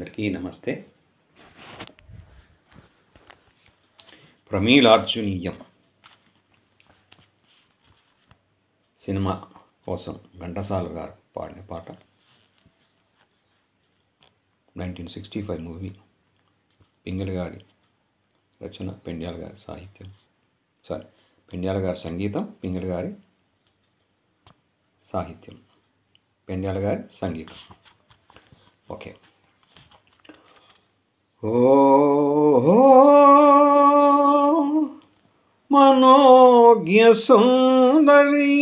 అందరికీ నమస్తే. ప్రమీలార్జునీయం సినిమా కోసం ఘంటసాల గారు పాడిన పాట. 1965 మూవీ. పింగళి గారి రచన, పెండ్యాల గారి సాహిత్యం. పెండ్యాల గారి సంగీతం, పింగళి గారి సాహిత్యం, పెండ్యాల గారి సంగీతం. ఓకే. ఓ మనోజ్ఞ సుందరి,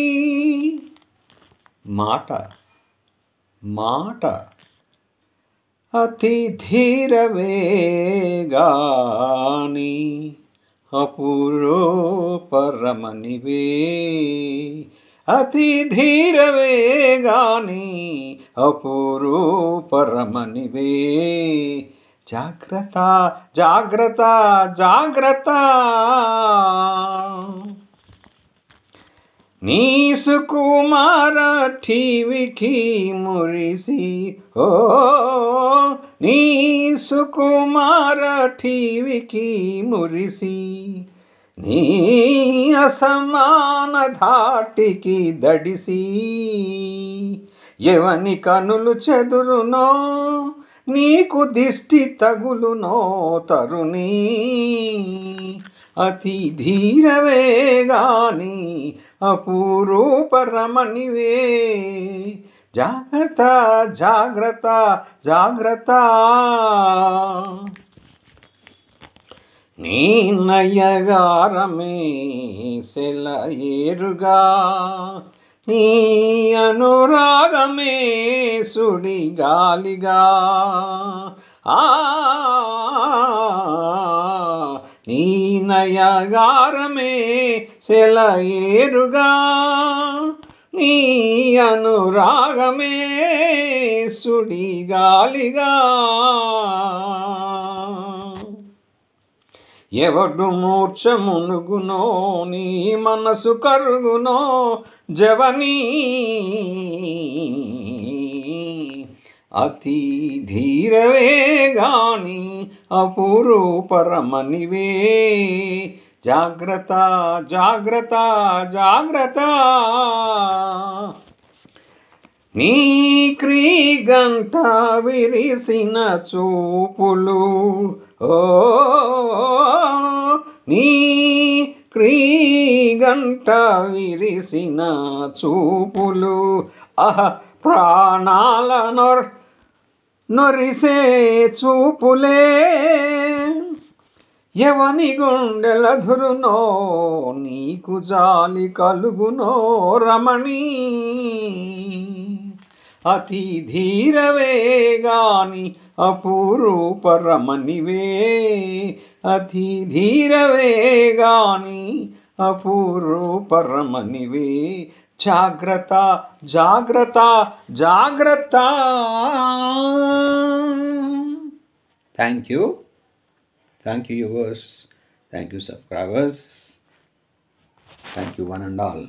మాట అతి ధీర వేగాని అపురూప రమణివే, అతి ధీర వేగాని అపురూప రమణివే. జాగ్రత్త జాగ్రత్త జాగ్రత్త, నీ సుకుమార ఠీవికి మురిసి, ఓ నీ సుకుమార ఠీవికి మురిసి, నీ అసమాన ధాటికి దడిసి, ఎవని కనులు చెదురునో నీకు దిష్టి తగులునో తరుణీ. అతి ధీరవేగాని అపురూప రమణివే. జాగ్రత్త జాగ్రత్త జాగ్రత్త, నీ నయగారమే సెలయేరుగా, నీ అనురాగమే సుడి గాలిగా, నీ నయగారమే సెలయేరుగా, నీ అనురాగమే సుడి గాలిగా. ఎవడు మూర్ఛ మునుగునో నీ మనసు కరుగునో జవనీ. అతి ధీరవేగాని అపురూప రమణివే. జాగ్రత్త జాగ్రత్త జాగ్రత్త, నీ క్రీగంట విరిసిన చూపులు, ఓ నీ క్రీగంట విరిసిన చూపులు, ప్రాణాల నొరిసే చూపులే. ఎవని గుండెలధురునో నీకు జాలి కలుగునో రమణీ. అతి ధీరవేగాని అపురూప రమణివే, అతి ధీరవేగాని అపురూప రమణివే. జాగ్రత్త జాగ్రత్త జాగ్రత్త. Thank you viewers, thank you subscribers, thank you one and all.